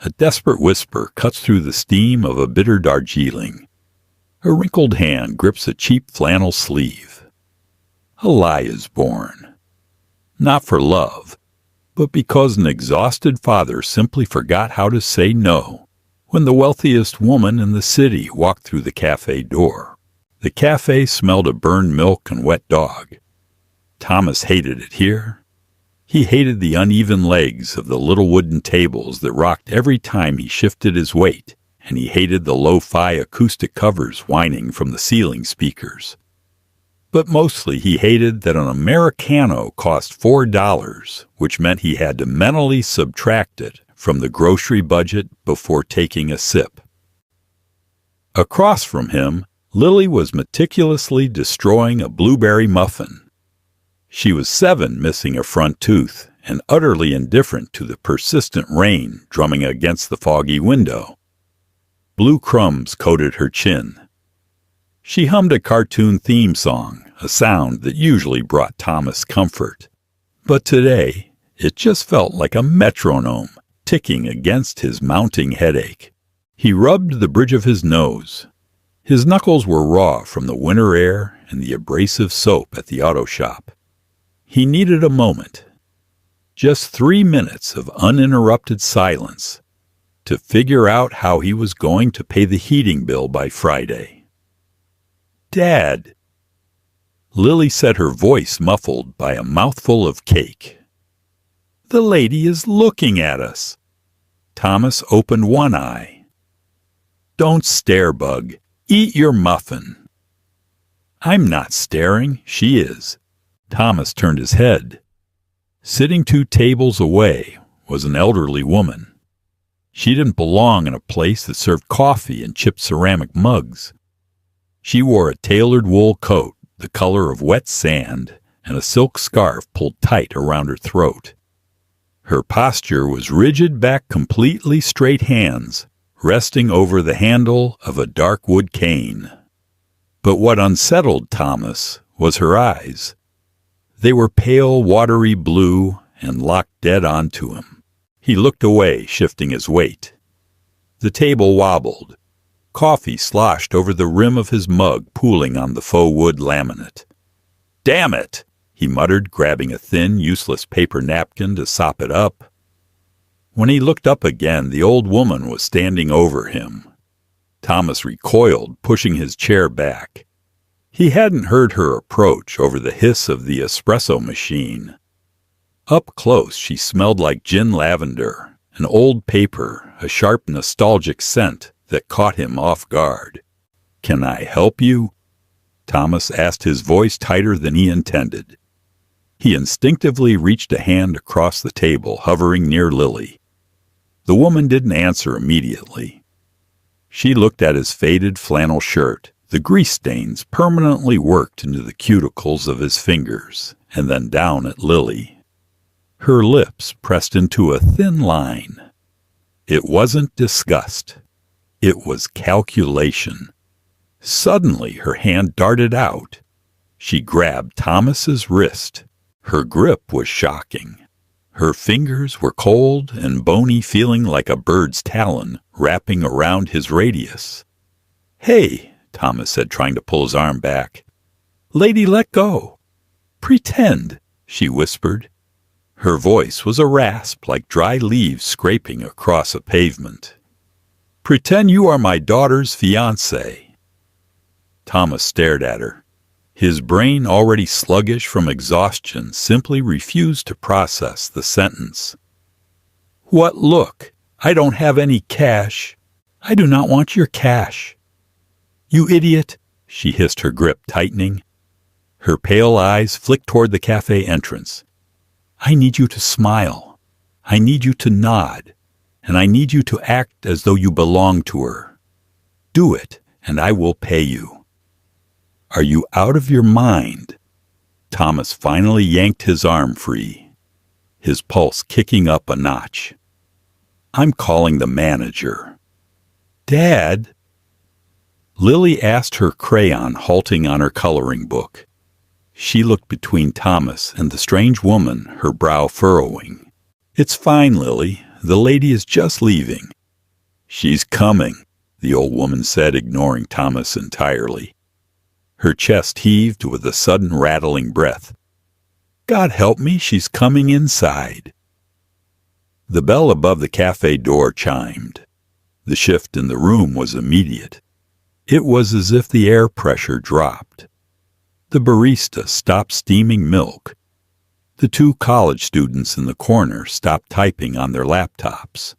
A desperate whisper cuts through the steam of a bitter Darjeeling. A wrinkled hand grips a cheap flannel sleeve. A lie is born. Not for love, but because an exhausted father simply forgot how to say no when the wealthiest woman in the city walked through the cafe door. The cafe smelled of burned milk and wet dog. Thomas hated it here. He hated the uneven legs of the little wooden tables that rocked every time he shifted his weight, and he hated the lo-fi acoustic covers whining from the ceiling speakers. But mostly he hated that an Americano cost $4, which meant he had to mentally subtract it from the grocery budget before taking a sip. Across from him, Lily was meticulously destroying a blueberry muffin. She was 7, missing a front tooth, and utterly indifferent to the persistent rain drumming against the foggy window. Blue crumbs coated her chin. She hummed a cartoon theme song, a sound that usually brought Thomas comfort. But today, it just felt like a metronome ticking against his mounting headache. He rubbed the bridge of his nose. His knuckles were raw from the winter air and the abrasive soap at the auto shop. He needed a moment, just 3 minutes of uninterrupted silence, to figure out how he was going to pay the heating bill by Friday. "Dad," Lily said, her voice muffled by a mouthful of cake. "The lady is looking at us." Thomas opened one eye. "Don't stare, Bug. Eat your muffin." "I'm not staring. She is." Thomas turned his head. Sitting 2 tables away was an elderly woman. She didn't belong in a place that served coffee in chipped ceramic mugs. She wore a tailored wool coat, the color of wet sand, and a silk scarf pulled tight around her throat. Her posture was rigid back, completely straight hands resting over the handle of a dark wood cane. But what unsettled Thomas was her eyes. They were pale, watery blue and locked dead onto him. He looked away, shifting his weight. The table wobbled. Coffee sloshed over the rim of his mug, pooling on the faux wood laminate. "Damn it!" he muttered, grabbing a thin, useless paper napkin to sop it up. When he looked up again, the old woman was standing over him. Thomas recoiled, pushing his chair back. He hadn't heard her approach over the hiss of the espresso machine. Up close, she smelled like gin lavender, an old paper, a sharp, nostalgic scent that caught him off guard. "Can I help you?" Thomas asked, his voice tighter than he intended. He instinctively reached a hand across the table, hovering near Lily. The woman didn't answer immediately. She looked at his faded flannel shirt, the grease stains permanently worked into the cuticles of his fingers, and then down at Lily. Her lips pressed into a thin line. It wasn't disgust. It was calculation. Suddenly, her hand darted out. She grabbed Thomas's wrist. Her grip was shocking. Her fingers were cold and bony, feeling like a bird's talon wrapping around his radius. "Hey," Thomas said, trying to pull his arm back. "Lady, let go." "Pretend," she whispered. Her voice was a rasp like dry leaves scraping across a pavement. "Pretend you are my daughter's fiancé." Thomas stared at her. His brain, already sluggish from exhaustion, simply refused to process the sentence. "What look? I don't have any cash." "I do not want your cash." "You idiot," she hissed, her grip tightening. Her pale eyes flicked toward the cafe entrance. "I need you to smile. I need you to nod. And I need you to act as though you belong to her. Do it, and I will pay you." "Are you out of your mind?" Thomas finally yanked his arm free, his pulse kicking up a notch. "I'm calling the manager." "Dad?" Lily asked, her crayon halting on her coloring book. She looked between Thomas and the strange woman, her brow furrowing. "It's fine, Lily. The lady is just leaving." "She's coming," the old woman said, ignoring Thomas entirely. Her chest heaved with a sudden rattling breath. "God help me, she's coming inside." The bell above the cafe door chimed. The shift in the room was immediate. It was as if the air pressure dropped. The barista stopped steaming milk. The two college students in the corner stopped typing on their laptops.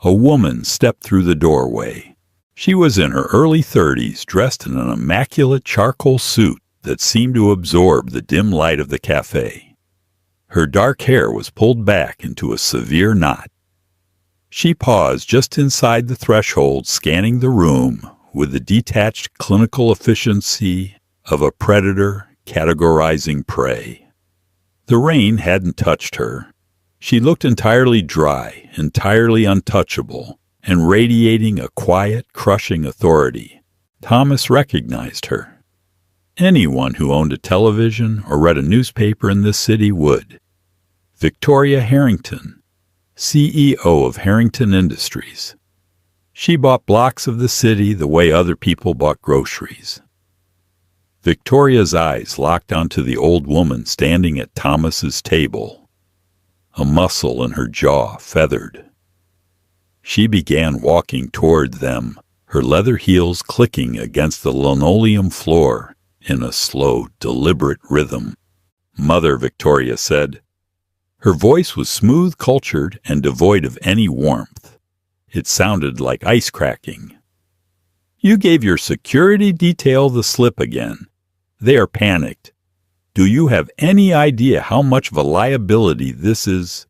A woman stepped through the doorway. She was in her early 30s, dressed in an immaculate charcoal suit that seemed to absorb the dim light of the cafe. Her dark hair was pulled back into a severe knot. She paused just inside the threshold, scanning the room with the detached clinical efficiency of a predator categorizing prey. The rain hadn't touched her. She looked entirely dry, entirely untouchable, and radiating a quiet, crushing authority. Thomas recognized her. Anyone who owned a television or read a newspaper in this city would. Victoria Harrington, CEO of Harrington Industries. She bought blocks of the city the way other people bought groceries. Victoria's eyes locked onto the old woman standing at Thomas's table. A muscle in her jaw feathered. She began walking toward them, her leather heels clicking against the linoleum floor in a slow, deliberate rhythm. "Mother," Victoria said. Her voice was smooth, cultured, and devoid of any warmth. It sounded like ice cracking. "You gave your security detail the slip again. They are panicked. Do you have any idea how much of a liability this is?"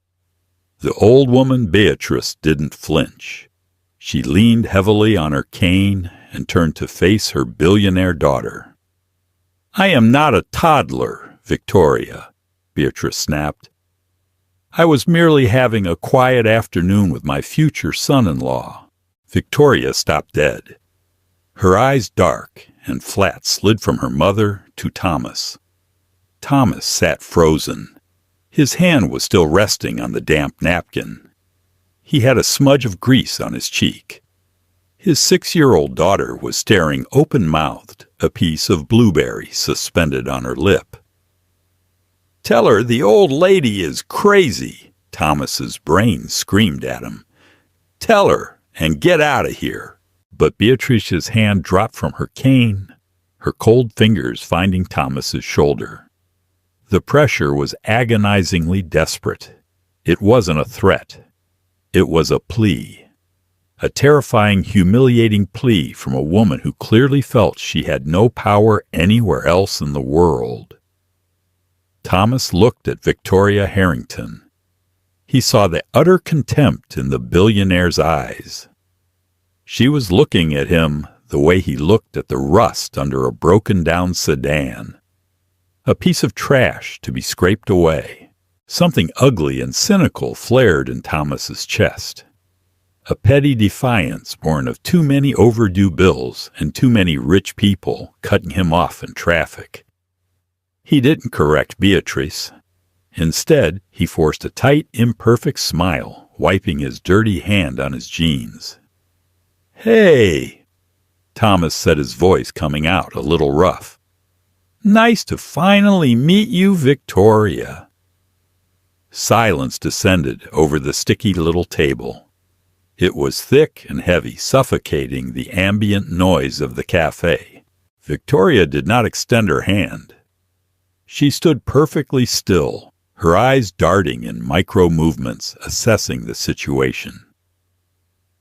The old woman Beatrice didn't flinch. She leaned heavily on her cane and turned to face her billionaire daughter. "I am not a toddler, Victoria," Beatrice snapped. "I was merely having a quiet afternoon with my future son-in-law." Victoria stopped dead. Her eyes dark and flat slid from her mother to Thomas. Thomas sat frozen. His hand was still resting on the damp napkin. He had a smudge of grease on his cheek. His 6-year-old daughter was staring open-mouthed, a piece of blueberry suspended on her lip. "Tell her the old lady is crazy," Thomas's brain screamed at him. "Tell her and get out of here." But Beatrice's hand dropped from her cane, her cold fingers finding Thomas's shoulder. The pressure was agonizingly desperate. It wasn't a threat. It was a plea. A terrifying, humiliating plea from a woman who clearly felt she had no power anywhere else in the world. Thomas looked at Victoria Harrington. He saw the utter contempt in the billionaire's eyes. She was looking at him the way he looked at the rust under a broken-down sedan. A piece of trash to be scraped away. Something ugly and cynical flared in Thomas's chest. A petty defiance born of too many overdue bills and too many rich people cutting him off in traffic. He didn't correct Beatrice. Instead, he forced a tight, imperfect smile, wiping his dirty hand on his jeans. "Hey," Thomas said, his voice coming out a little rough. "Nice to finally meet you, Victoria." Silence descended over the sticky little table. It was thick and heavy, suffocating the ambient noise of the cafe. Victoria did not extend her hand. She stood perfectly still, her eyes darting in micro-movements, assessing the situation.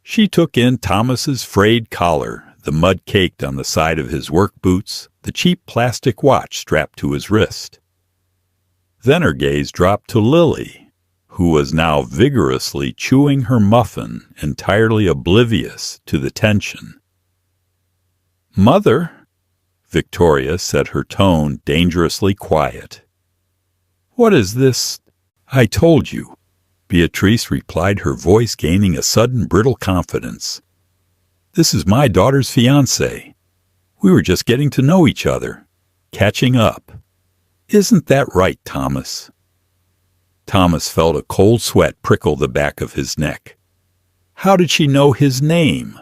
She took in Thomas's frayed collar, the mud caked on the side of his work boots, the cheap plastic watch strapped to his wrist. Then her gaze dropped to Lily, who was now vigorously chewing her muffin, entirely oblivious to the tension. "Mother," Victoria said, her tone dangerously quiet. "What is this?" "I told you," Beatrice replied, her voice gaining a sudden brittle confidence. "This is my daughter's fiancé. We were just getting to know each other, catching up. Isn't that right, Thomas?" Thomas felt a cold sweat prickle the back of his neck. How did she know his name?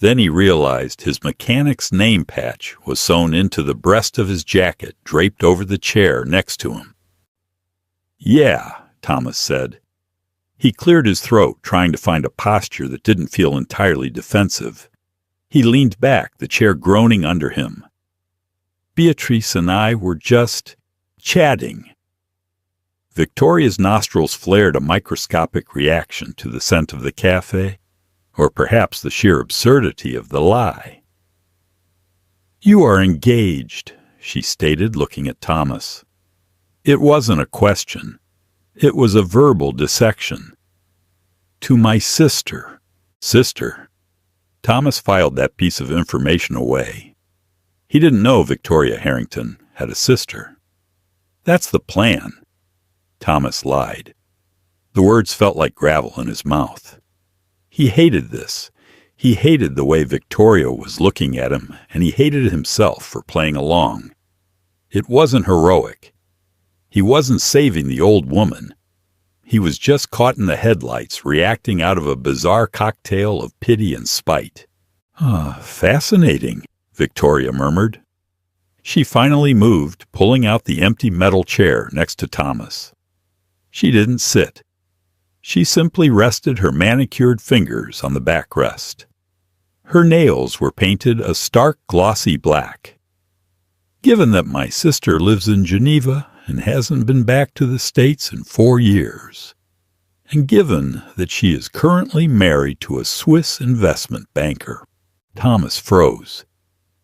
Then he realized his mechanic's name patch was sewn into the breast of his jacket draped over the chair next to him. Yeah, Thomas said. He cleared his throat, trying to find a posture that didn't feel entirely defensive. He leaned back, the chair groaning under him. Beatrice and I were just chatting. Victoria's nostrils flared a microscopic reaction to the scent of the cafe, or perhaps the sheer absurdity of the lie. You are engaged, she stated, looking at Thomas. It wasn't a question. It was a verbal dissection. To my sister. Sister? Thomas filed that piece of information away. He didn't know Victoria Harrington had a sister. That's the plan. Thomas lied. The words felt like gravel in his mouth. He hated this. He hated the way Victoria was looking at him, and he hated himself for playing along. It wasn't heroic. He wasn't saving the old woman. He was just caught in the headlights, reacting out of a bizarre cocktail of pity and spite. Fascinating, Victoria murmured. She finally moved, pulling out the empty metal chair next to Thomas. She didn't sit. She simply rested her manicured fingers on the backrest. Her nails were painted a stark, glossy black. Given that my sister lives in Geneva and hasn't been back to the States in 4 years, and given that she is currently married to a Swiss investment banker, Thomas froze.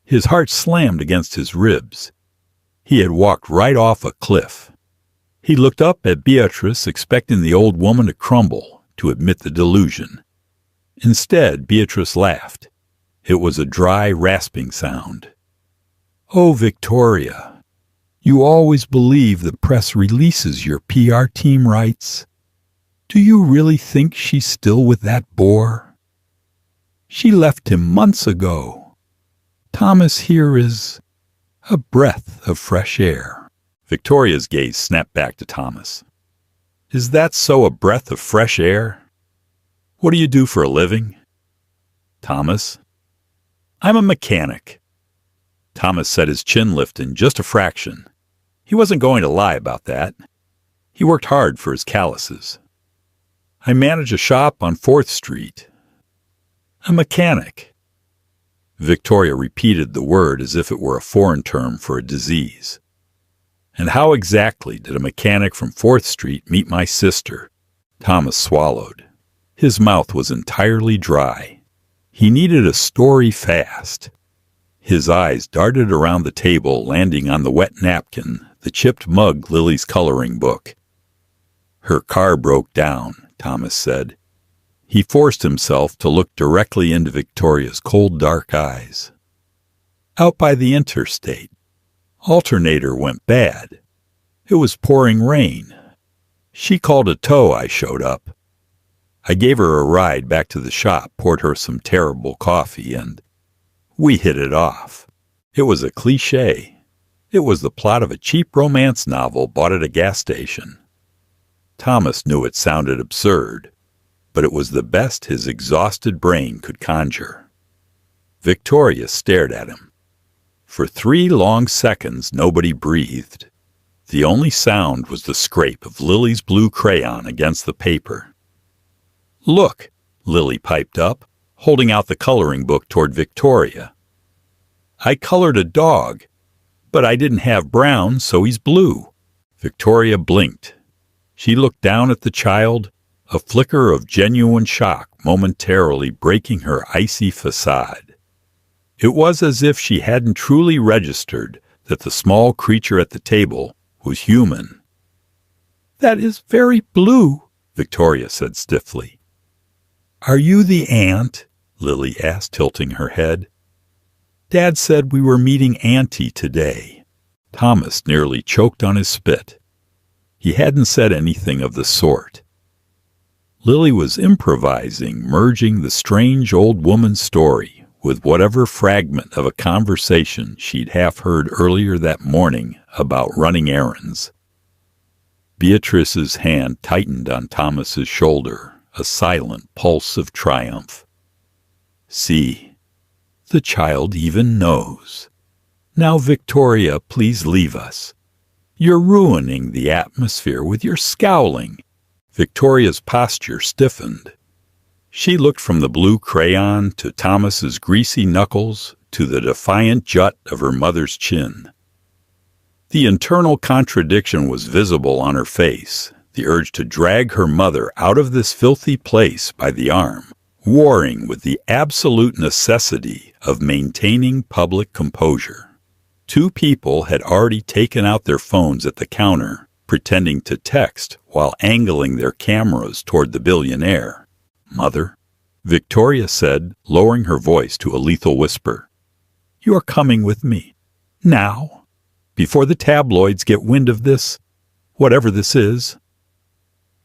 His heart slammed against his ribs. He had walked right off a cliff. He looked up at Beatrice, expecting the old woman to crumble, to admit the delusion. Instead, Beatrice laughed. It was a dry, rasping sound. Oh, Victoria, you always believe the press releases your PR team rights. Do you really think she's still with that bore? She left him months ago. Thomas here is a breath of fresh air. Victoria's gaze snapped back to Thomas. Is that so, a breath of fresh air? What do you do for a living? Thomas. I'm a mechanic. Thomas set his chin lifting just a fraction. He wasn't going to lie about that. He worked hard for his calluses. I manage a shop on 4th Street. A mechanic. Victoria repeated the word as if it were a foreign term for a disease. And how exactly did a mechanic from 4th Street meet my sister? Thomas swallowed. His mouth was entirely dry. He needed a story fast. His eyes darted around the table, landing on the wet napkin, the chipped mug Lily's coloring book. Her car broke down, Thomas said. He forced himself to look directly into Victoria's cold, dark eyes. Out by the interstate. Alternator went bad. It was pouring rain. She called a tow. I showed up. I gave her a ride back to the shop, poured her some terrible coffee, and we hit it off. It was a cliché. It was the plot of a cheap romance novel bought at a gas station. Thomas knew it sounded absurd, but it was the best his exhausted brain could conjure. Victoria stared at him. For 3 long seconds, nobody breathed. The only sound was the scrape of Lily's blue crayon against the paper. Look, Lily piped up, holding out the coloring book toward Victoria. I colored a dog, but I didn't have brown, so he's blue. Victoria blinked. She looked down at the child, a flicker of genuine shock momentarily breaking her icy facade. It was as if she hadn't truly registered that the small creature at the table was human. That is very blue, Victoria said stiffly. Are you the aunt? Lily asked, tilting her head. Dad said we were meeting Auntie today. Thomas nearly choked on his spit. He hadn't said anything of the sort. Lily was improvising, merging the strange old woman's story with whatever fragment of a conversation she'd half heard earlier that morning about running errands. Beatrice's hand tightened on Thomas's shoulder, a silent pulse of triumph. See, the child even knows. Now, Victoria, please leave us. You're ruining the atmosphere with your scowling. Victoria's posture stiffened. She looked from the blue crayon to Thomas's greasy knuckles to the defiant jut of her mother's chin. The internal contradiction was visible on her face, the urge to drag her mother out of this filthy place by the arm, warring with the absolute necessity of maintaining public composure. Two people had already taken out their phones at the counter, pretending to text while angling their cameras toward the billionaire. "Mother," Victoria said, lowering her voice to a lethal whisper, "you are coming with me. Now, before the tabloids get wind of this, whatever this is."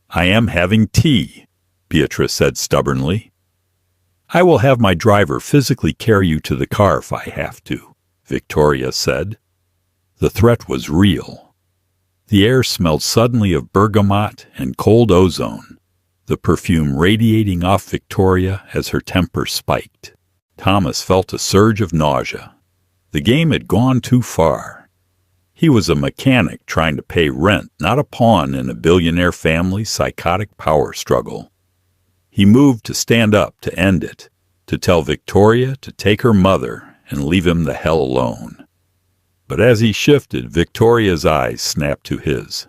"I am having tea," Beatrice said stubbornly. "I will have my driver physically carry you to the car if I have to," Victoria said. The threat was real. The air smelled suddenly of bergamot and cold ozone, the perfume radiating off Victoria as her temper spiked. Thomas felt a surge of nausea. The game had gone too far. He was a mechanic trying to pay rent, not a pawn in a billionaire family's psychotic power struggle. He moved to stand up to end it, to tell Victoria to take her mother and leave him the hell alone. But as he shifted, Victoria's eyes snapped to his.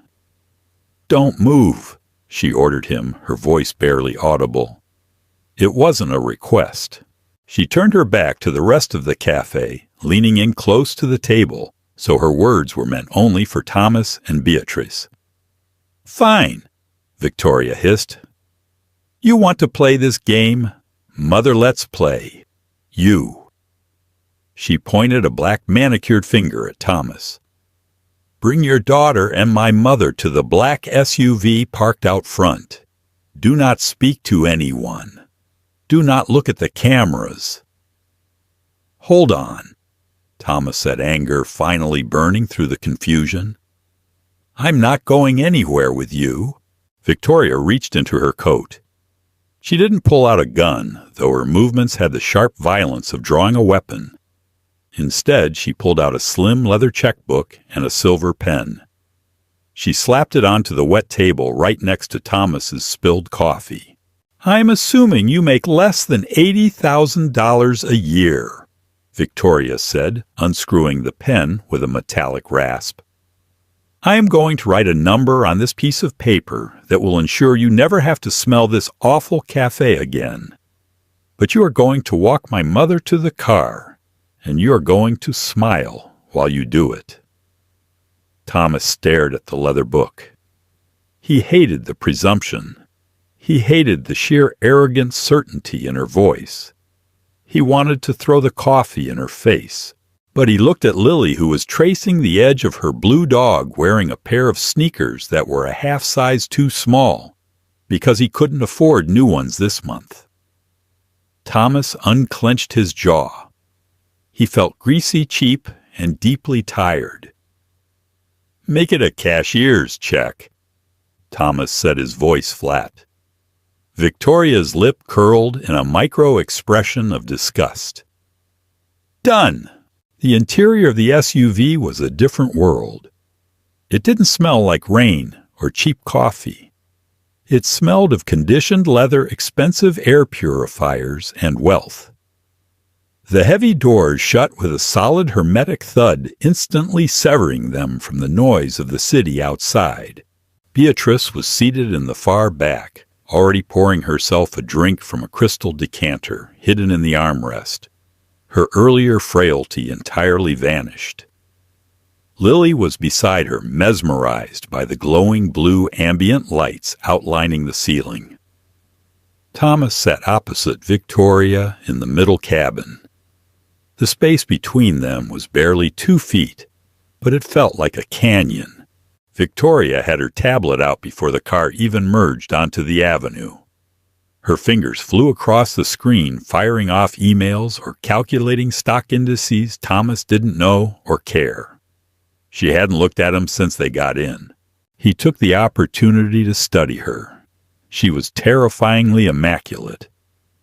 "Don't move," she ordered him, her voice barely audible. It wasn't a request. She turned her back to the rest of the cafe, leaning in close to the table, so her words were meant only for Thomas and Beatrice. "Fine," Victoria hissed. "You want to play this game? Mother, let's play. You." She pointed a black manicured finger at Thomas. "Bring your daughter and my mother to the black SUV parked out front. Do not speak to anyone. Do not look at the cameras." "Hold on," Thomas said, anger finally burning through the confusion. "I'm not going anywhere with you." Victoria reached into her coat. She didn't pull out a gun, though her movements had the sharp violence of drawing a weapon. Instead, she pulled out a slim leather checkbook and a silver pen. She slapped it onto the wet table right next to Thomas's spilled coffee. "I'm assuming you make less than $80,000 a year," Victoria said, unscrewing the pen with a metallic rasp. "I am going to write a number on this piece of paper that will ensure you never have to smell this awful cafe again. But you are going to walk my mother to the car, and you are going to smile while you do it." Thomas stared at the leather book. He hated the presumption. He hated the sheer arrogant certainty in her voice. He wanted to throw the coffee in her face, but he looked at Lily, who was tracing the edge of her blue dog wearing a pair of sneakers that were a half size too small, because he couldn't afford new ones this month. Thomas unclenched his jaw. He felt greasy, cheap, and deeply tired. "Make it a cashier's check," Thomas said, his voice flat. Victoria's lip curled in a micro-expression of disgust. "Done!" The interior of the SUV was a different world. It didn't smell like rain or cheap coffee. It smelled of conditioned leather, expensive air purifiers, and wealth. The heavy doors shut with a solid hermetic thud, instantly severing them from the noise of the city outside. Beatrice was seated in the far back, already pouring herself a drink from a crystal decanter hidden in the armrest. Her earlier frailty entirely vanished. Lily was beside her, mesmerized by the glowing blue ambient lights outlining the ceiling. Thomas sat opposite Victoria in the middle cabin. The space between them was barely 2 feet, but it felt like a canyon. Victoria had her tablet out before the car even merged onto the avenue. Her fingers flew across the screen, firing off emails or calculating stock indices Thomas didn't know or care. She hadn't looked at him since they got in. He took the opportunity to study her. She was terrifyingly immaculate.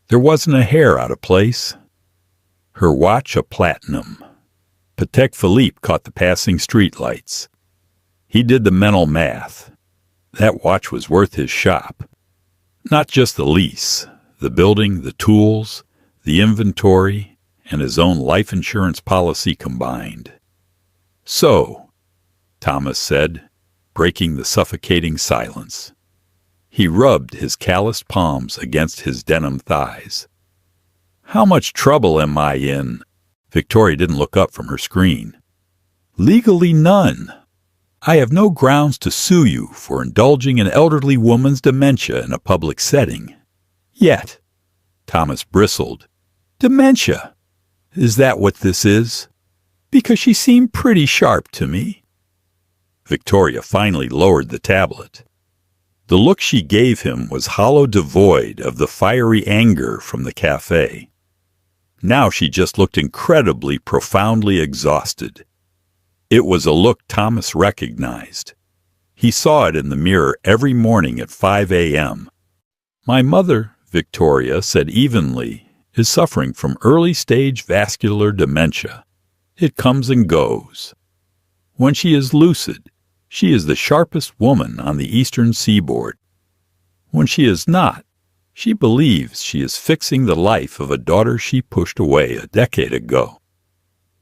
There wasn't a hair out of place. Her watch a platinum. Patek Philippe caught the passing streetlights. He did the mental math. That watch was worth his shop. Not just the lease, the building, the tools, the inventory, and his own life insurance policy combined. "So," Thomas said, breaking the suffocating silence. He rubbed his calloused palms against his denim thighs. "How much trouble am I in?" Victoria didn't look up from her screen. "Legally none. I have no grounds to sue you for indulging an elderly woman's dementia in a public setting. Yet," Thomas bristled, "dementia? Is that what this is? Because she seemed pretty sharp to me." Victoria finally lowered the tablet. The look she gave him was hollow, devoid of the fiery anger from the cafe. Now she just looked incredibly, profoundly exhausted. It was a look Thomas recognized. He saw it in the mirror every morning at 5 a.m. "My mother," Victoria said evenly, "is suffering from early-stage vascular dementia. It comes and goes. When she is lucid, she is the sharpest woman on the eastern seaboard. When she is not, she believes she is fixing the life of a daughter she pushed away a decade ago."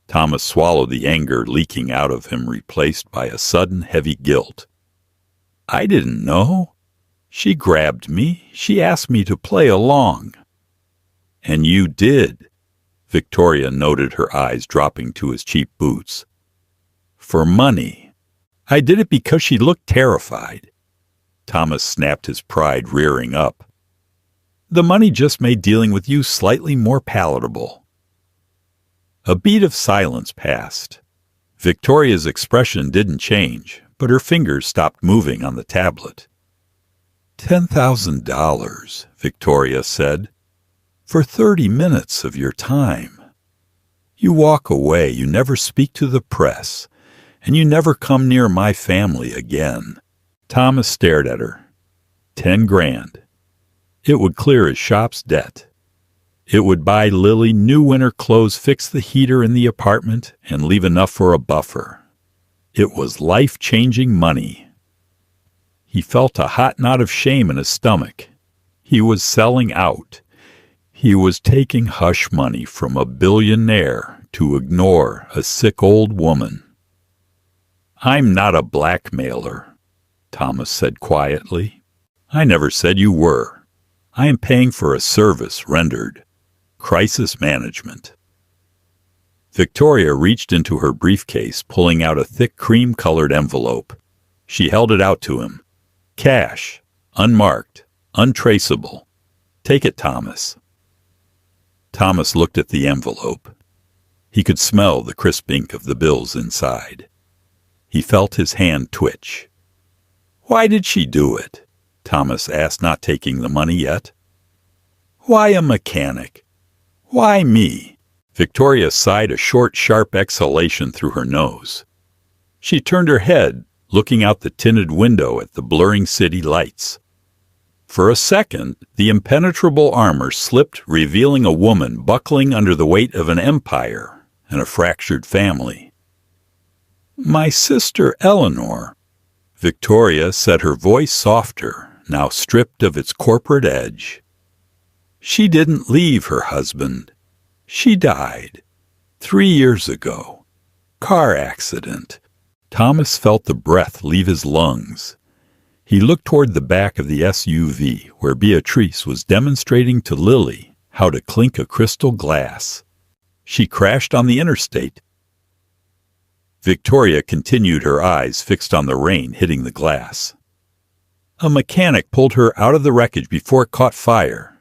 Thomas swallowed the anger leaking out of him, replaced by a sudden heavy guilt. "I didn't know. She grabbed me. She asked me to play along." "And you did," Victoria noted, her eyes dropping to his cheap boots. "For money. I did it because she looked terrified." Thomas snapped, his pride rearing up. "The money just made dealing with you slightly more palatable." A beat of silence passed. Victoria's expression didn't change, but her fingers stopped moving on the tablet. $10,000, Victoria said, "for 30 minutes of your time. You walk away, you never speak to the press, and you never come near my family again." Thomas stared at her. 10 grand. It would clear his shop's debt. It would buy Lily new winter clothes, fix the heater in the apartment, and leave enough for a buffer. It was life-changing money. He felt a hot knot of shame in his stomach. He was selling out. He was taking hush money from a billionaire to ignore a sick old woman. "I'm not a blackmailer," Thomas said quietly. "I never said you were. I am paying for a service rendered. Crisis management." Victoria reached into her briefcase, pulling out a thick cream-colored envelope. She held it out to him. "Cash. Unmarked. Untraceable. Take it, Thomas." Thomas looked at the envelope. He could smell the crisp ink of the bills inside. He felt his hand twitch. "Why did she do it?" Thomas asked, not taking the money yet. "Why a mechanic? Why me?" Victoria sighed a short, sharp exhalation through her nose. She turned her head, looking out the tinted window at the blurring city lights. For a second, the impenetrable armor slipped, revealing a woman buckling under the weight of an empire and a fractured family. "My sister Eleanor," Victoria said, her voice softer, now stripped of its corporate edge. "She didn't leave her husband. She died 3 years ago. Car accident." Thomas felt the breath leave his lungs. He looked toward the back of the SUV, where Beatrice was demonstrating to Lily how to clink a crystal glass. "She crashed on the interstate." Victoria continued, her eyes fixed on the rain hitting the glass. "A mechanic pulled her out of the wreckage before it caught fire.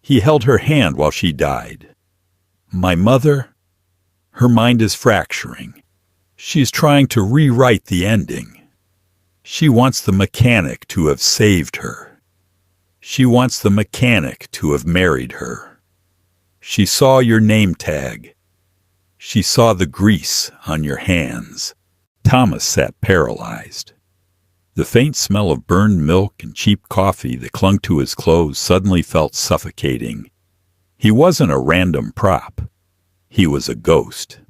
He held her hand while she died. My mother, her mind is fracturing. She's trying to rewrite the ending. She wants the mechanic to have saved her. She wants the mechanic to have married her. She saw your name tag. She saw the grease on your hands." Thomas sat paralyzed. The faint smell of burned milk and cheap coffee that clung to his clothes suddenly felt suffocating. He wasn't a random prop. He was a ghost.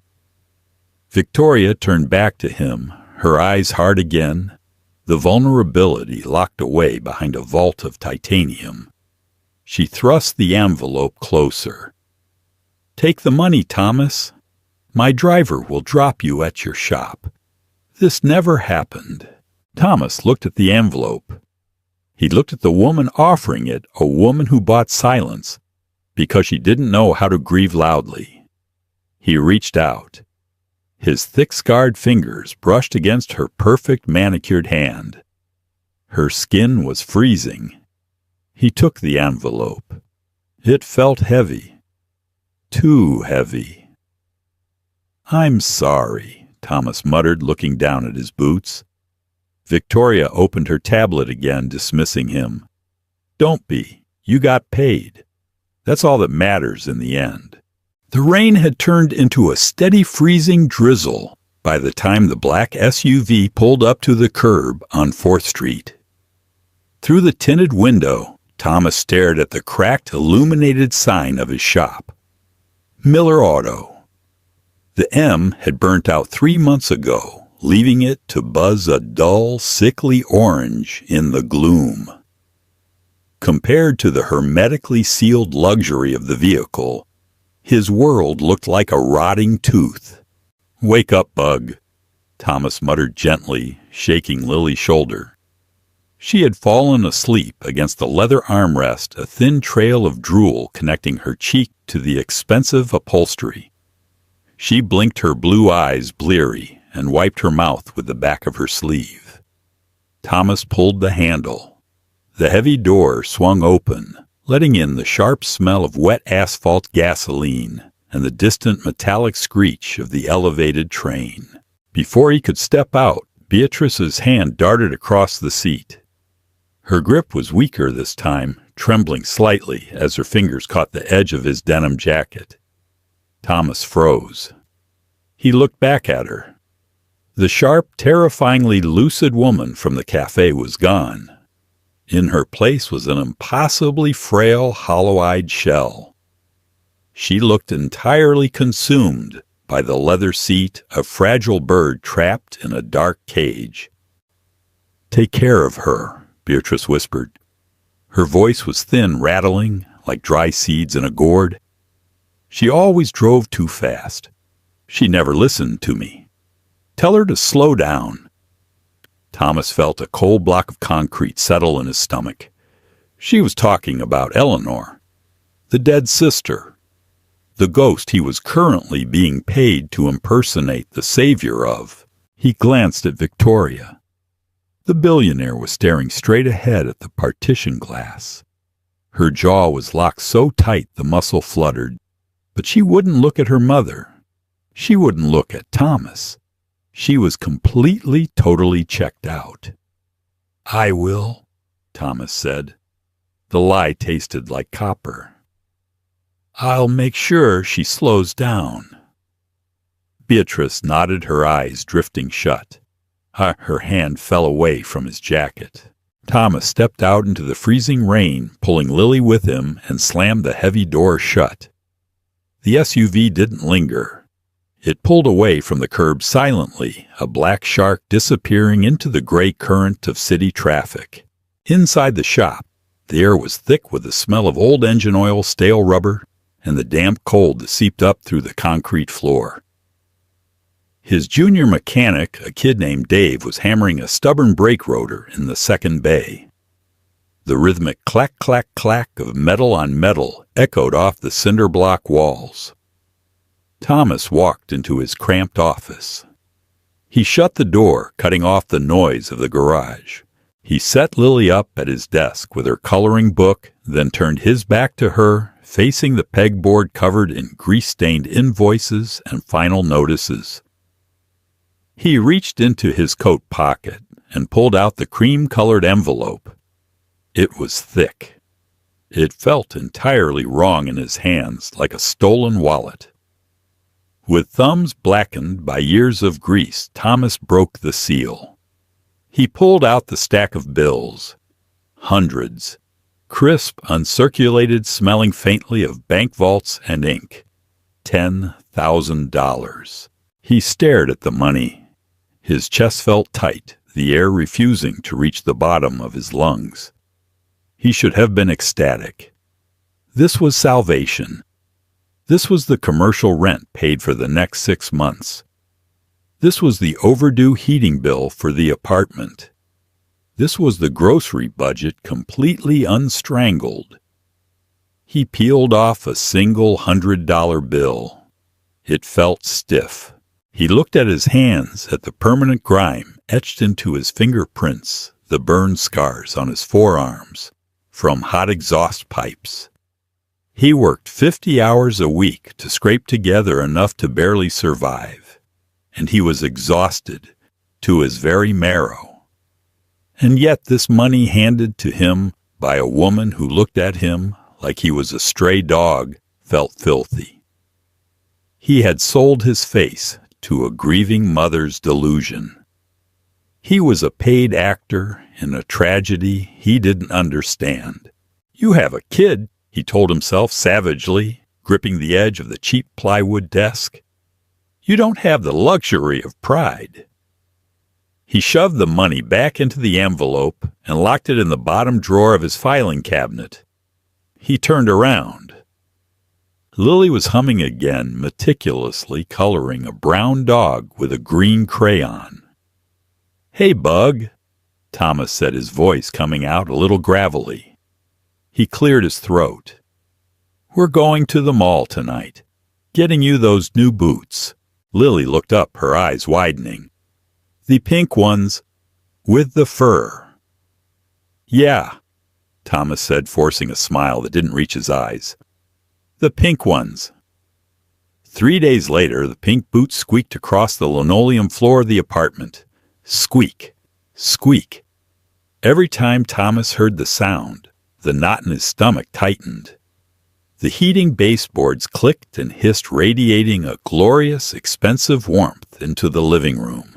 Victoria turned back to him, her eyes hard again, the vulnerability locked away behind a vault of titanium. She thrust the envelope closer. "Take the money, Thomas. My driver will drop you at your shop. This never happened." Thomas looked at the envelope. He looked at the woman offering it, a woman who bought silence because she didn't know how to grieve loudly. He reached out. His thick-scarred fingers brushed against her perfect manicured hand. Her skin was freezing. He took the envelope. It felt heavy. Too heavy. "I'm sorry," Thomas muttered, looking down at his boots. Victoria opened her tablet again, dismissing him. "Don't be. You got paid. That's all that matters in the end." The rain had turned into a steady freezing drizzle by the time the black SUV pulled up to the curb on 4th Street. Through the tinted window, Thomas stared at the cracked, illuminated sign of his shop. Miller Auto. The M had burnt out 3 months ago, leaving it to buzz a dull, sickly orange in the gloom. Compared to the hermetically sealed luxury of the vehicle, his world looked like a rotting tooth. "Wake up, Bug," Thomas muttered gently, shaking Lily's shoulder. She had fallen asleep against the leather armrest, a thin trail of drool connecting her cheek to the expensive upholstery. She blinked her blue eyes bleary and wiped her mouth with the back of her sleeve. Thomas pulled the handle. The heavy door swung open, letting in the sharp smell of wet asphalt gasoline and the distant metallic screech of the elevated train. Before he could step out, Beatrice's hand darted across the seat. Her grip was weaker this time, trembling slightly as her fingers caught the edge of his denim jacket. Thomas froze. He looked back at her. The sharp, terrifyingly lucid woman from the cafe was gone. In her place was an impossibly frail, hollow-eyed shell. She looked entirely consumed by the leather seat, a fragile bird trapped in a dark cage. "Take care of her," Beatrice whispered. Her voice was thin, rattling, like dry seeds in a gourd. "She always drove too fast. She never listened to me. Tell her to slow down." Thomas felt a cold block of concrete settle in his stomach. She was talking about Eleanor, the dead sister, the ghost he was currently being paid to impersonate the savior of. He glanced at Victoria. The billionaire was staring straight ahead at the partition glass. Her jaw was locked so tight the muscle fluttered, but she wouldn't look at her mother. She wouldn't look at Thomas. She was completely, totally checked out. "I will," Thomas said. The lie tasted like copper. "I'll make sure she slows down." Beatrice nodded, her eyes drifting shut. Her hand fell away from his jacket. Thomas stepped out into the freezing rain, pulling Lily with him, and slammed the heavy door shut. The SUV didn't linger. It pulled away from the curb silently, a black shark disappearing into the gray current of city traffic. Inside the shop, the air was thick with the smell of old engine oil, stale rubber, and the damp cold that seeped up through the concrete floor. His junior mechanic, a kid named Dave, was hammering a stubborn brake rotor in the second bay. The rhythmic clack, clack, clack of metal on metal echoed off the cinder block walls. Thomas walked into his cramped office. He shut the door, cutting off the noise of the garage. He set Lily up at his desk with her coloring book, then turned his back to her, facing the pegboard covered in grease-stained invoices and final notices. He reached into his coat pocket and pulled out the cream-colored envelope. It was thick. It felt entirely wrong in his hands, like a stolen wallet. With thumbs blackened by years of grease, Thomas broke the seal. He pulled out the stack of bills. Hundreds. Crisp, uncirculated, smelling faintly of bank vaults and ink. $10,000. He stared at the money. His chest felt tight, the air refusing to reach the bottom of his lungs. He should have been ecstatic. This was salvation. This was the commercial rent paid for the next 6 months. This was the overdue heating bill for the apartment. This was the grocery budget completely unstrangled. He peeled off a single $100 bill. It felt stiff. He looked at his hands, at the permanent grime etched into his fingerprints, the burn scars on his forearms from hot exhaust pipes. He worked 50 hours a week to scrape together enough to barely survive, and he was exhausted to his very marrow. And yet this money handed to him by a woman who looked at him like he was a stray dog felt filthy. He had sold his face to a grieving mother's delusion. He was a paid actor in a tragedy he didn't understand. "You have a kid," he told himself savagely, gripping the edge of the cheap plywood desk. "You don't have the luxury of pride." He shoved the money back into the envelope and locked it in the bottom drawer of his filing cabinet. He turned around. Lily was humming again, meticulously coloring a brown dog with a green crayon. "Hey, Bug," Thomas said, his voice coming out a little gravelly. He cleared his throat. "We're going to the mall tonight. Getting you those new boots." Lily looked up, her eyes widening. "The pink ones, with the fur." "Yeah," Thomas said, forcing a smile that didn't reach his eyes. "The pink ones." 3 days later, the pink boots squeaked across the linoleum floor of the apartment. Squeak, squeak. Every time Thomas heard the sound, the knot in his stomach tightened. The heating baseboards clicked and hissed, radiating a glorious, expensive warmth into the living room.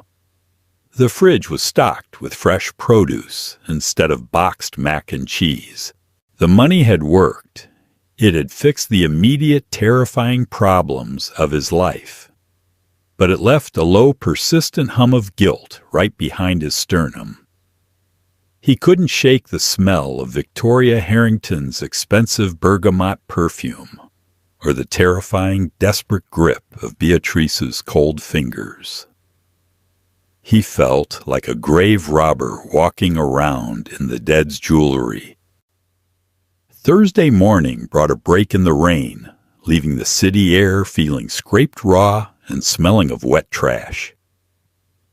The fridge was stocked with fresh produce instead of boxed mac and cheese. The money had worked. It had fixed the immediate, terrifying problems of his life. But it left a low, persistent hum of guilt right behind his sternum. He couldn't shake the smell of Victoria Harrington's expensive bergamot perfume, or the terrifying, desperate grip of Beatrice's cold fingers. He felt like a grave robber walking around in the dead's jewelry. Thursday morning brought a break in the rain, leaving the city air feeling scraped raw and smelling of wet trash.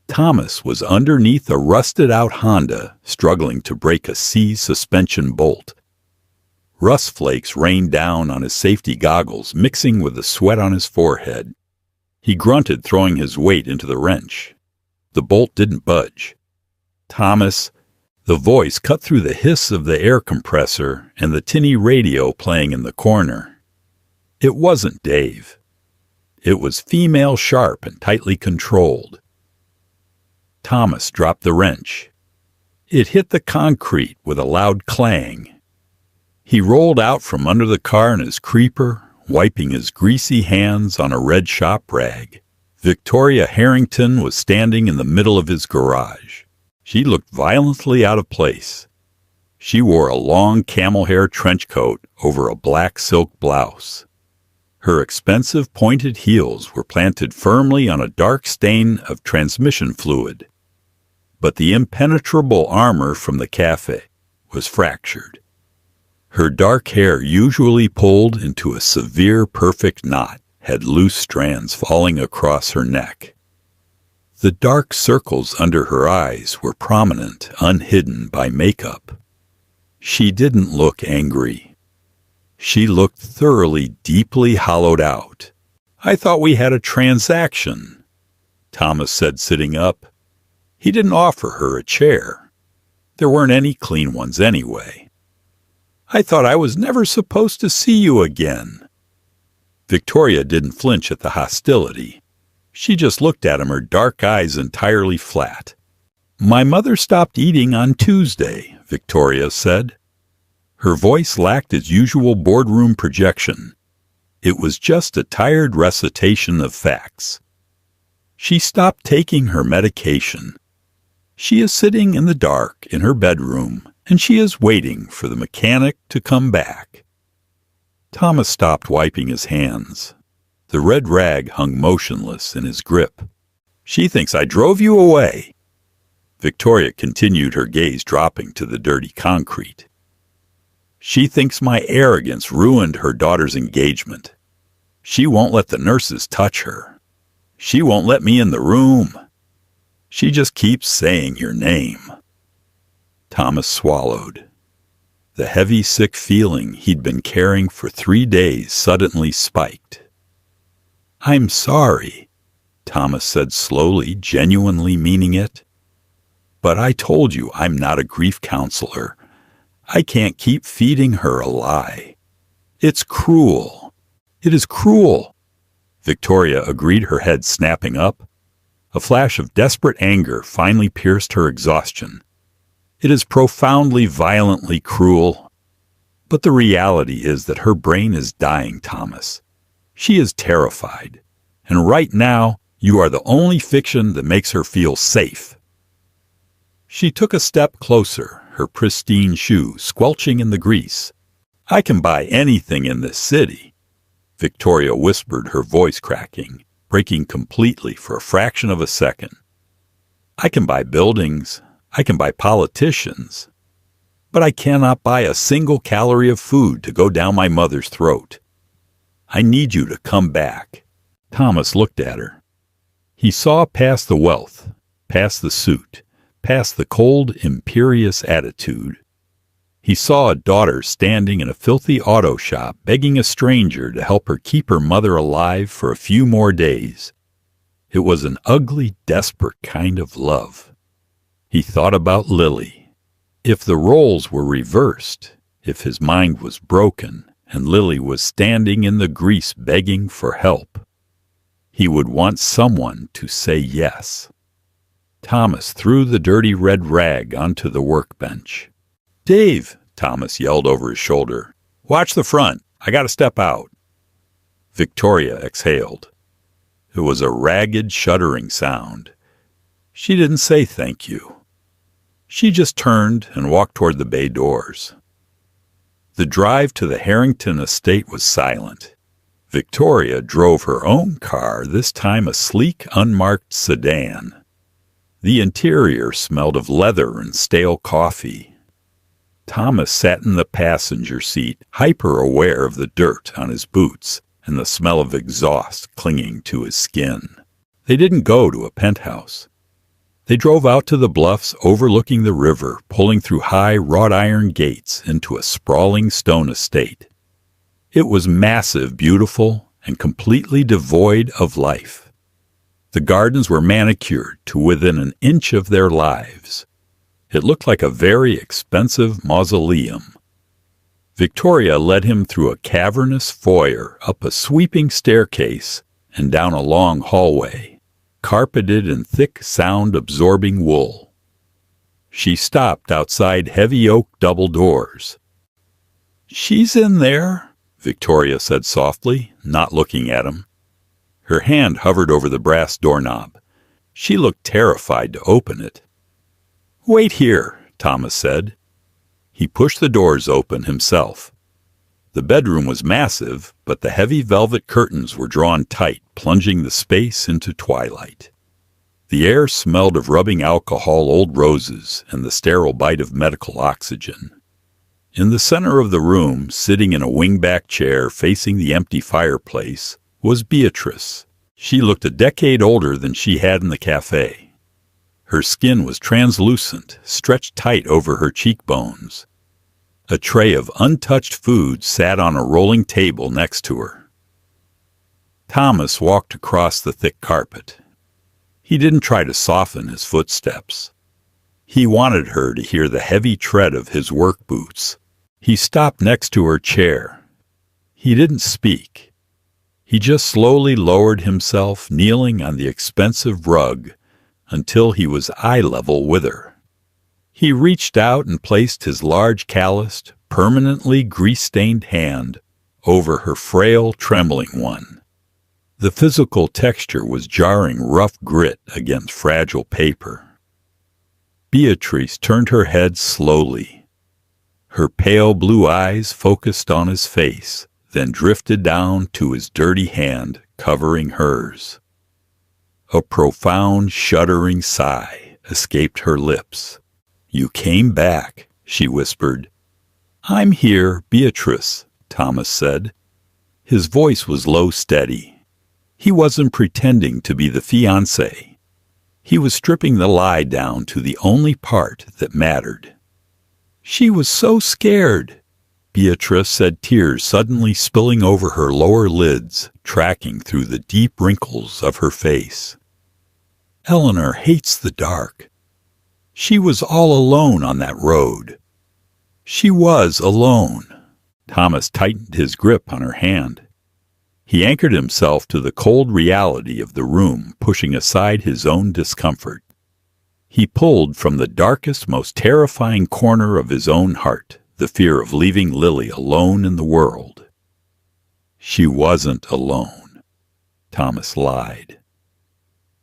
Thomas was underneath a rusted-out Honda, struggling to break a C suspension bolt. Rust flakes rained down on his safety goggles, mixing with the sweat on his forehead. He grunted, throwing his weight into the wrench. The bolt didn't budge. "Thomas," the voice cut through the hiss of the air compressor and the tinny radio playing in the corner. It wasn't Dave. It was female, sharp and tightly controlled. Thomas dropped the wrench. It hit the concrete with a loud clang. He rolled out from under the car in his creeper, wiping his greasy hands on a red shop rag. Victoria Harrington was standing in the middle of his garage. She looked violently out of place. She wore a long camel hair trench coat over a black silk blouse. Her expensive pointed heels were planted firmly on a dark stain of transmission fluid. But the impenetrable armor from the cafe was fractured. Her dark hair, usually pulled into a severe, perfect knot, had loose strands falling across her neck. The dark circles under her eyes were prominent, unhidden by makeup. She didn't look angry. She looked thoroughly, deeply hollowed out. "I thought we had a transaction," Thomas said, sitting up. He didn't offer her a chair. There weren't any clean ones anyway. "I thought I was never supposed to see you again." Victoria didn't flinch at the hostility. She just looked at him, her dark eyes entirely flat. My mother stopped eating on Tuesday, Victoria said. Her voice lacked its usual boardroom projection. It was just a tired recitation of facts. She stopped taking her medication. She is sitting in the dark in her bedroom, and she is waiting for the mechanic to come back. Thomas stopped wiping his hands. The red rag hung motionless in his grip. She thinks I drove you away. Victoria continued, her gaze dropping to the dirty concrete. She thinks my arrogance ruined her daughter's engagement. She won't let the nurses touch her. She won't let me in the room. She just keeps saying your name. Thomas swallowed. The heavy, sick feeling he'd been carrying for 3 days suddenly spiked. I'm sorry, Thomas said slowly, genuinely meaning it. But I told you I'm not a grief counselor. I can't keep feeding her a lie. It's cruel. It is cruel. Victoria agreed, her head snapping up. A flash of desperate anger finally pierced her exhaustion. It is profoundly, violently cruel. But the reality is that her brain is dying, Thomas. She is terrified. And right now, you are the only fiction that makes her feel safe. She took a step closer, her pristine shoe squelching in the grease. I can buy anything in this city, Victoria whispered, her voice cracking, breaking completely for a fraction of a second. I can buy buildings. I can buy politicians. But I cannot buy a single calorie of food to go down my mother's throat. I need you to come back. Thomas looked at her. He saw past the wealth, past the suit, past the cold, imperious attitude. He saw a daughter standing in a filthy auto shop begging a stranger to help her keep her mother alive for a few more days. It was an ugly, desperate kind of love. He thought about Lily. If the roles were reversed, if his mind was broken and Lily was standing in the grease begging for help, he would want someone to say yes. Thomas threw the dirty red rag onto the workbench. Dave, Thomas yelled over his shoulder. Watch the front. I gotta step out. Victoria exhaled. It was a ragged, shuddering sound. She didn't say thank you. She just turned and walked toward the bay doors. The drive to the Harrington estate was silent. Victoria drove her own car, this time a sleek, unmarked sedan. The interior smelled of leather and stale coffee. Thomas sat in the passenger seat, hyper-aware of the dirt on his boots and the smell of exhaust clinging to his skin. They didn't go to a penthouse. They drove out to the bluffs overlooking the river, pulling through high wrought-iron gates into a sprawling stone estate. It was massive, beautiful, and completely devoid of life. The gardens were manicured to within an inch of their lives. It looked like a very expensive mausoleum. Victoria led him through a cavernous foyer, up a sweeping staircase, and down a long hallway, carpeted in thick, sound-absorbing wool. She stopped outside heavy oak double doors. She's in there, Victoria said softly, not looking at him. Her hand hovered over the brass doorknob. She looked terrified to open it. Wait here, Thomas said. He pushed the doors open himself. The bedroom was massive, but the heavy velvet curtains were drawn tight, plunging the space into twilight. The air smelled of rubbing alcohol, old roses, and the sterile bite of medical oxygen. In the center of the room, sitting in a wingback chair facing the empty fireplace, was Beatrice. She looked a decade older than she had in the cafe. Her skin was translucent, stretched tight over her cheekbones. A tray of untouched food sat on a rolling table next to her. Thomas walked across the thick carpet. He didn't try to soften his footsteps. He wanted her to hear the heavy tread of his work boots. He stopped next to her chair. He didn't speak. He just slowly lowered himself, kneeling on the expensive rug, until he was eye level with her. He reached out and placed his large, calloused, permanently grease-stained hand over her frail, trembling one. The physical texture was jarring rough grit against fragile paper. Beatrice turned her head slowly. Her pale blue eyes focused on his face, then drifted down to his dirty hand covering hers. A profound, shuddering sigh escaped her lips. "You came back," she whispered. "I'm here, Beatrice," Thomas said. His voice was low, steady. He wasn't pretending to be the fiancé. He was stripping the lie down to the only part that mattered. "She was so scared," Beatrice said, tears suddenly spilling over her lower lids, tracking through the deep wrinkles of her face. "Eleanor hates the dark. She was all alone on that road." She was alone. Thomas tightened his grip on her hand. He anchored himself to the cold reality of the room, pushing aside his own discomfort. He pulled from the darkest, most terrifying corner of his own heart the fear of leaving Lily alone in the world. She wasn't alone. Thomas lied.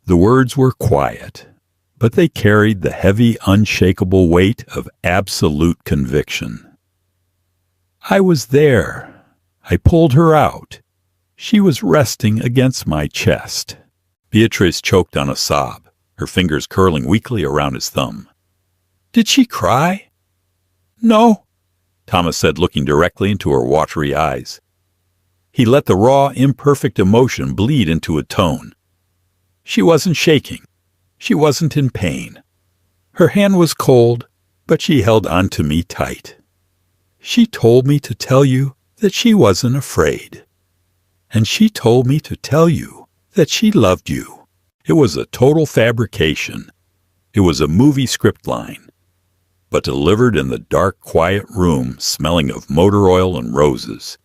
The words were quiet, but they carried the heavy, unshakable weight of absolute conviction. "I was there. I pulled her out. She was resting against my chest." Beatrice choked on a sob, her fingers curling weakly around his thumb. "Did she cry?" "No," Thomas said, looking directly into her watery eyes. He let the raw, imperfect emotion bleed into a tone. "She wasn't shaking. She wasn't in pain. Her hand was cold, but she held onto me tight. She told me to tell you that she wasn't afraid. And she told me to tell you that she loved you." It was a total fabrication. It was a movie script line, but delivered in the dark, quiet room smelling of motor oil and roses.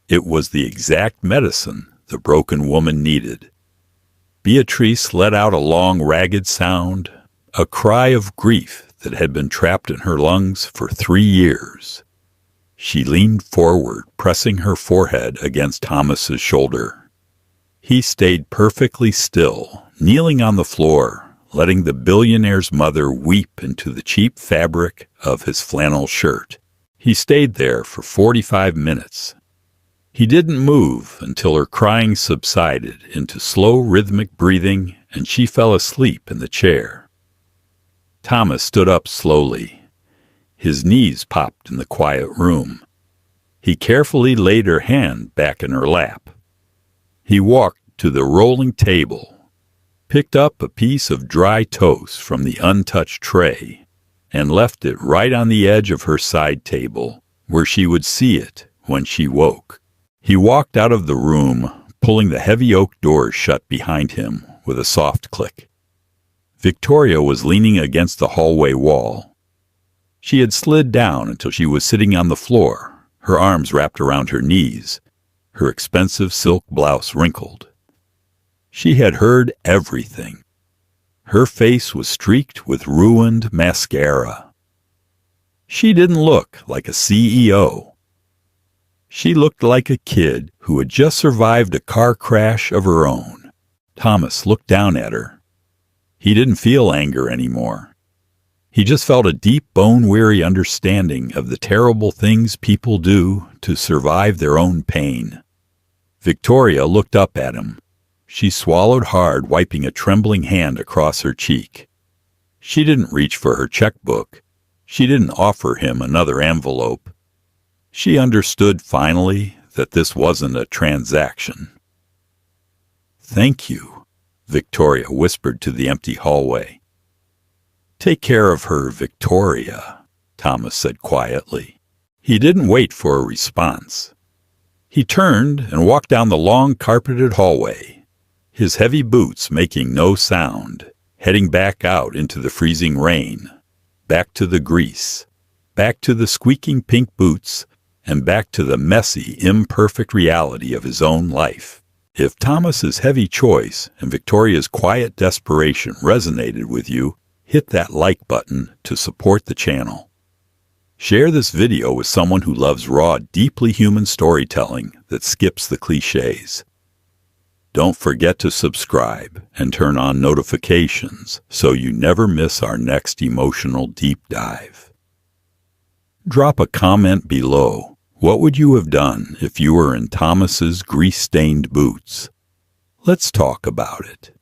It was the exact medicine the broken woman needed. Beatrice let out a long, ragged sound, a cry of grief that had been trapped in her lungs for 3 years. She leaned forward, pressing her forehead against Thomas's shoulder. He stayed perfectly still, kneeling on the floor, letting the billionaire's mother weep into the cheap fabric of his flannel shirt. He stayed there for 45 minutes. He didn't move until her crying subsided into slow, rhythmic breathing, and she fell asleep in the chair. Thomas stood up slowly. His knees popped in the quiet room. He carefully laid her hand back in her lap. He walked to the rolling table, picked up a piece of dry toast from the untouched tray, and left it right on the edge of her side table, where she would see it when she woke. He walked out of the room, pulling the heavy oak doors shut behind him with a soft click. Victoria was leaning against the hallway wall. She had slid down until she was sitting on the floor, her arms wrapped around her knees, her expensive silk blouse wrinkled. She had heard everything. Her face was streaked with ruined mascara. She didn't look like a CEO. She looked like a kid who had just survived a car crash of her own. Thomas looked down at her. He didn't feel anger anymore. He just felt a deep, bone-weary understanding of the terrible things people do to survive their own pain. Victoria looked up at him. She swallowed hard, wiping a trembling hand across her cheek. She didn't reach for her checkbook. She didn't offer him another envelope. She understood finally that this wasn't a transaction. "Thank you," Victoria whispered to the empty hallway. "Take care of her, Victoria," Thomas said quietly. He didn't wait for a response. He turned and walked down the long carpeted hallway, his heavy boots making no sound, heading back out into the freezing rain, back to the grease, back to the squeaking pink boots, and back to the messy, imperfect reality of his own life. If Thomas's heavy choice and Victoria's quiet desperation resonated with you, hit that like button to support the channel. Share this video with someone who loves raw, deeply human storytelling that skips the cliches. Don't forget to subscribe and turn on notifications so you never miss our next emotional deep dive. Drop a comment below. What would you have done if you were in Thomas's grease-stained boots? Let's talk about it.